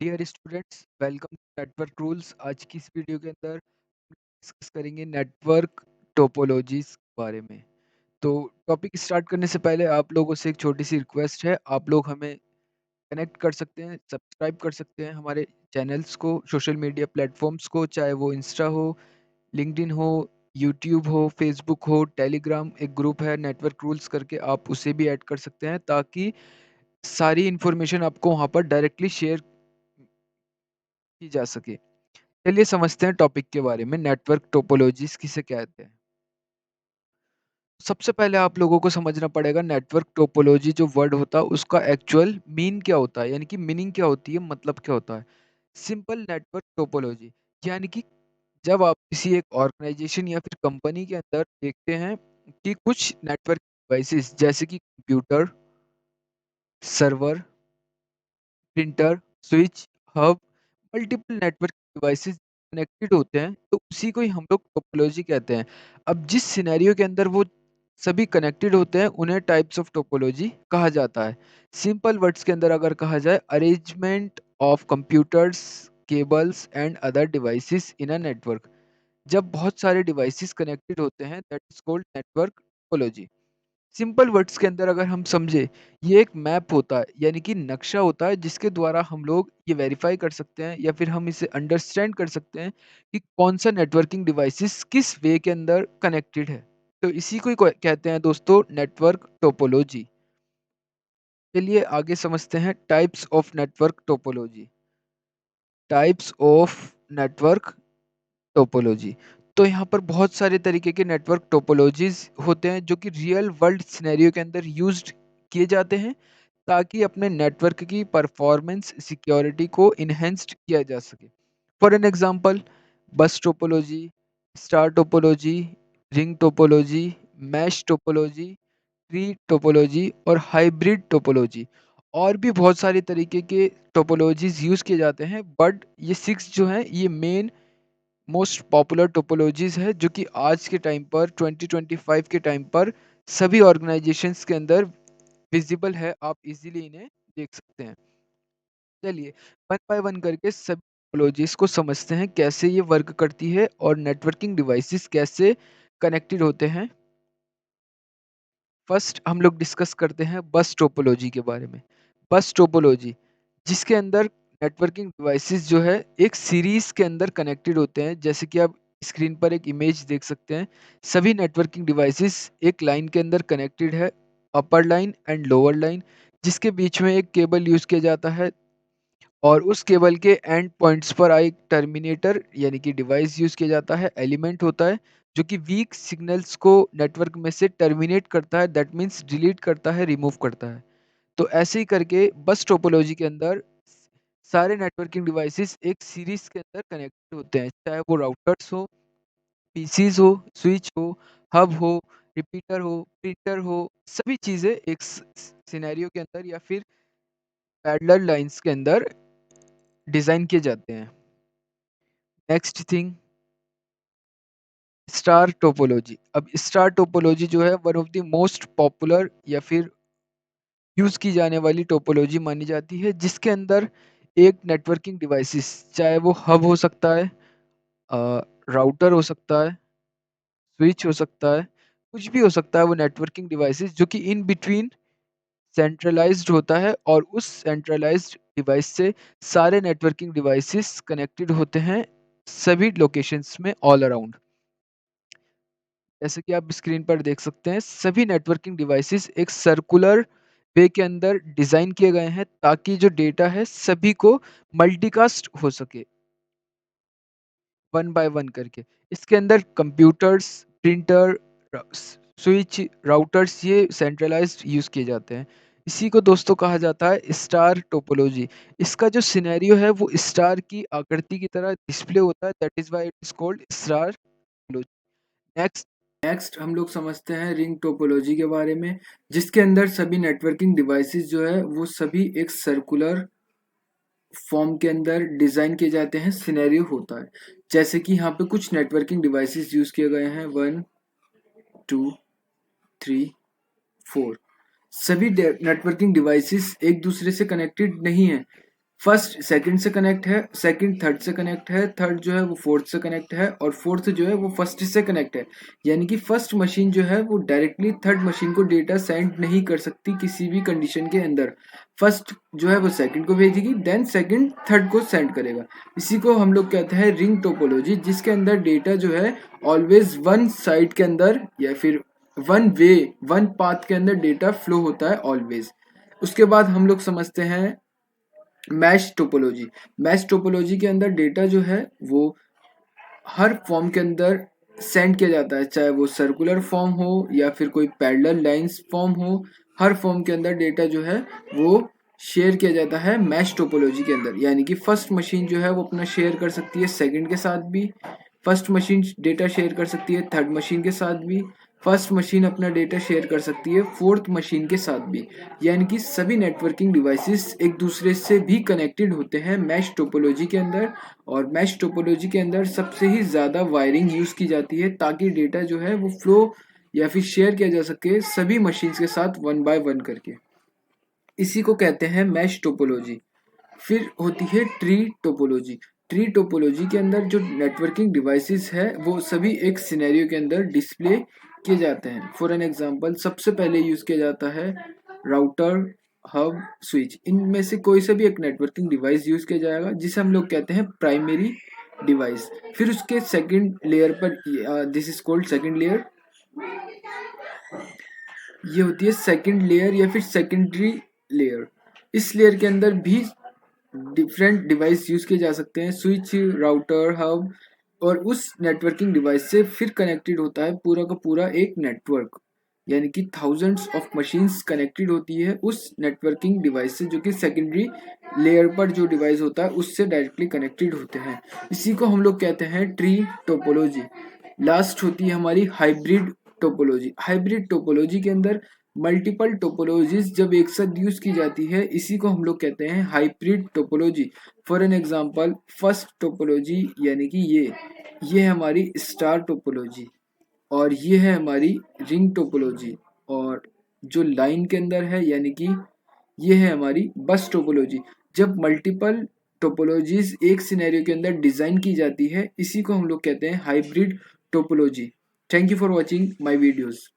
Dear students, welcome to network rules. आज की इस वीडियो के अंदर डिस्कस करेंगे नेटवर्क टोपोलॉजीज के बारे में। तो टॉपिक स्टार्ट करने से पहले आप लोगों से एक छोटी सी रिक्वेस्ट है। आप लोग हमें कनेक्ट कर सकते हैं, सब्सक्राइब कर सकते हैं हमारे चैनल्स को, सोशल मीडिया प्लेटफॉर्म्स को, चाहे वो इंस्टा हो, लिंक्डइन हो, यूट्यूब हो, फेसबुक हो, टेलीग्राम एक ग्रुप है नेटवर्क रूल्स करके, आप उसे भी ऐड कर सकते हैं ताकि सारी इन्फॉर्मेशन आपको वहाँ पर डायरेक्टली शेयर की जा सके। चलिए समझते हैं टॉपिक के बारे में, नेटवर्क टोपोलॉजीज किसे कहते हैं। सबसे पहले आप लोगों को समझना पड़ेगा नेटवर्क टोपोलॉजी जो वर्ड होता है उसका एक्चुअल मीन क्या होता है, यानी कि मीनिंग क्या होती है, मतलब क्या होता है। सिंपल नेटवर्क टोपोलॉजी यानी कि जब आप किसी एक ऑर्गेनाइजेशन या फिर कंपनी के अंदर देखते हैं कि कुछ नेटवर्क डिवाइसेस जैसे कि computer, server, printer, switch, hub, multiple network devices connected होते हैं, तो उसी को ही हम लोग टोपोलॉजी कहते हैं। अब जिस सिनेरियो के अंदर वो सभी कनेक्टेड होते हैं उन्हें टाइप्स ऑफ टोपोलॉजी कहा जाता है। सिंपल वर्ड्स के अंदर अगर कहा जाए, arrangement of computers, cables and other devices in a network. जब बहुत सारे डिवाइसेस कनेक्टेड होते हैं that is called network topology. Simple words के अंदर अगर हम समझे, ये एक मैप होता है, यानी कि नक्शा होता है जिसके द्वारा हम लोग ये वेरीफाई कर सकते हैं या फिर हम इसे अंडरस्टैंड कर सकते हैं कि कौन सा नेटवर्किंग डिवाइसेस किस वे के अंदर कनेक्टेड है। तो इसी को ही कहते हैं दोस्तों नेटवर्क टोपोलॉजी। चलिए आगे समझते हैं types of network topology. Types of network topology. तो यहाँ पर बहुत सारे तरीके के नेटवर्क टोपोलॉजीज होते हैं जो कि रियल वर्ल्ड सिनेरियो के अंदर यूज्ड किए जाते हैं ताकि अपने नेटवर्क की परफॉर्मेंस सिक्योरिटी को इन्हेंस्ड किया जा सके। फॉर एन एग्जांपल, बस topology, star topology, ring topology, mesh topology, tree topology और हाइब्रिड टोपोलॉजी। और भी बहुत सारे तरीके के टोपोलॉजीज यूज किए जाते हैं, बट ये 6 जो हैं ये मेन मोस्ट पॉपुलर टोपोलॉजीज है जो कि आज के टाइम पर 2025 के टाइम पर सभी ऑर्गेनाइजेशंस के अंदर विजिबल है, आप इजीली इन्हें देख सकते हैं। चलिए वन बाय वन करके सभी टोपोलॉजीज को समझते हैं कैसे ये वर्क करती है और नेटवर्किंग डिवाइसेस कैसे कनेक्टेड होते हैं। फर्स्ट हम लोग डिस्कस करते हैं बस टोपोलॉजी के बारे में। बस टोपोलॉजी जिसके अंदर नेटवर्किंग डिवाइसेस जो है एक सीरीज के अंदर कनेक्टेड होते हैं, जैसे कि आप स्क्रीन पर एक इमेज देख सकते हैं। सभी नेटवर्किंग डिवाइसेस एक लाइन के अंदर कनेक्टेड है, अपर लाइन एंड लोअर लाइन, जिसके बीच में एक केबल यूज किया जाता है और उस केबल के एंड पॉइंट्स पर एक टर्मिनेटर यानी कि डिवाइस यूज किया जाता है, एलिमेंट होता है जो कि वीक सिग्नल्स को नेटवर्क में से टर्मिनेट करता है, दैट मीन्स डिलीट करता है, रिमूव करता है। तो ऐसे ही करके बस टोपोलॉजी के अंदर सारे नेटवर्किंग डिवाइसेस एक सीरीज के अंदर कनेक्टेड होते हैं, चाहे वो राउटर्स हो, पीसीज हो, स्विच हो, हब हो, रिपीटर हो, प्रिंटर हो, सभी चीजें एक सिनेरियो के अंदर या फिर पैरेलल लाइंस के अंदर डिजाइन किए जाते हैं। Next thing, star topology. अब स्टार टोपोलॉजी जो है one of the most popular या फिर यूज की जाने वाली टोपोलॉजी मानी जाती है, जिसके अंदर एक नेटवर्किंग डिवाइसेस, चाहे वो हब हो सकता है, राउटर हो सकता है, स्विच हो सकता है, कुछ भी हो सकता है, वो नेटवर्किंग डिवाइसेस जो कि इन बिटवीन सेंट्रलाइज्ड होता है और उस सेंट्रलाइज्ड डिवाइस से सारे नेटवर्किंग डिवाइसेस कनेक्टेड होते हैं सभी लोकेशंस में ऑल अराउंड। जैसे कि आप स्क्रीन पर देख सकते हैं, सभी नेटवर्किंग डिवाइसेस एक सर्कुलर वे के अंदर डिजाइन किए गए हैं ताकि जो डेटा है सभी को मल्टीकास्ट हो सके वन बाय वन करके। इसके अंदर कंप्यूटर्स, प्रिंटर, स्विच, राउटर्स ये सेंट्रलाइज्ड यूज किए जाते हैं। इसी को दोस्तों कहा जाता है स्टार टोपोलॉजी। इसका जो सिनेरियो है वो स्टार की आकृति की तरह डिस्प्ले होता है, that is why it is called star topology. Next next हम लोग समझते हैं रिंग टोपोलॉजी के बारे में, जिसके अंदर सभी नेटवर्किंग डिवाइसेस जो है वो सभी एक सर्कुलर फॉर्म के अंदर डिजाइन किए जाते हैं, सिनेरियो होता है। जैसे कि यहाँ पे कुछ नेटवर्किंग डिवाइसेस यूज किए गए हैं, 1 2 3 4। सभी नेटवर्किंग डिवाइसेस एक दूसरे से कनेक्टेड नहीं है, फर्स्ट सेकंड से कनेक्ट है, सेकंड थर्ड से कनेक्ट है, थर्ड जो है वो फोर्थ से कनेक्ट है, और फोर्थ जो है वो फर्स्ट से कनेक्ट है। यानी कि फर्स्ट मशीन जो है वो डायरेक्टली थर्ड मशीन को डेटा सेंड नहीं कर सकती किसी भी कंडीशन के अंदर। फर्स्ट जो है वो सेकंड को भेजेगी, देन सेकंड थर्ड को सेंड करेगा। इसी को हम लोग कहते हैं रिंग टोपोलॉजी, जिसके अंदर डेटा जो है ऑलवेज वन साइड के अंदर या फिर वन वे, वन पाथ के अंदर डेटा फ्लो होता है ऑलवेज। उसके बाद हम लोग समझते हैं मैश टोपोलॉजी। मैश टोपोलॉजी के अंदर डेटा जो है वो हर फॉर्म के अंदर सेंड किया जाता है, चाहे वो सर्कुलर फॉर्म हो या फिर कोई पैरेलल लाइंस फॉर्म हो। हर फॉर्म के अंदर डेटा जो है वो शेयर किया जाता है मैश टोपोलॉजी के अंदर। यानी कि फर्स्ट मशीन जो है वो अपना शेयर कर सकती है सेकंड के साथ भी, फर्स्ट मशीन डेटा शेयर कर सकती है थर्ड मशीन के साथ भी, फर्स्ट मशीन अपना डेटा शेयर कर सकती है फोर्थ मशीन के साथ भी। यानी कि सभी नेटवर्किंग डिवाइसेस एक दूसरे से भी कनेक्टेड होते हैं मैश टोपोलॉजी के अंदर। और मैश टोपोलॉजी के अंदर सबसे ही ज़्यादा वायरिंग यूज़ की जाती है ताकि डेटा जो है वो फ्लो या फिर शेयर किया जा सके सभी मशीन्स के साथ वन बाय वन करके। इसी को कहते हैं मैश टोपोलॉजी। फिर होती है ट्री टोपोलॉजी। ट्री टोपोलॉजी के अंदर जो नेटवर्किंग डिवाइसेस है वो सभी एक सिनेरियो के अंदर डिस्प्ले किए जाते हैं। फॉर एन एग्जांपल सबसे पहले यूज किया जाता है राउटर, हब, स्विच। इनमें से कोई सा भी एक नेटवर्किंग डिवाइस यूज किया जाएगा जिसे हम लोग कहते हैं प्राइमरी डिवाइस। फिर उसके सेकंड लेयर पर this is called second layer, ये होती है सेकंड लेयर या फिर सेकेंडरी लेयर। इस लेयर के अंदर भी डिफरेंट डिवाइस यूज किए जा सकते हैं, स्विच, राउटर, हब। और उस नेटवर्किंग डिवाइस से फिर कनेक्टेड होता है पूरा का पूरा एक नेटवर्क। यानी कि थाउजेंड्स ऑफ मशीन्स कनेक्टेड होती है उस नेटवर्किंग डिवाइस से, जो कि सेकेंडरी लेयर पर जो डिवाइस होता है उससे डायरेक्टली कनेक्टेड होते हैं। इसी को हम लोग कहते हैं ट्री टोपोलॉजी। लास्ट होती है हमारी हाइब्रिड टोपोलॉजी। हाइब्रिड टोपोलॉजी के अंदर मल्टीपल टोपोलॉजीज जब एक साथ यूज की जाती है, इसी को हम लोग कहते हैं hybrid topology. For an example first topology यानी कि ये है हमारी स्टार टोपोलॉजी, और ये है हमारी रिंग टोपोलॉजी। और जो लाइन के अंदर है यानी कि ये है हमारी बस टोपोलॉजी। जब मल्टीपल टोपोलॉजीज एक सिनेरियो के अंदर डिजाइन की जाती है, इसी को हम लोग कहते हैं hybrid topology. Thank you for watching my videos.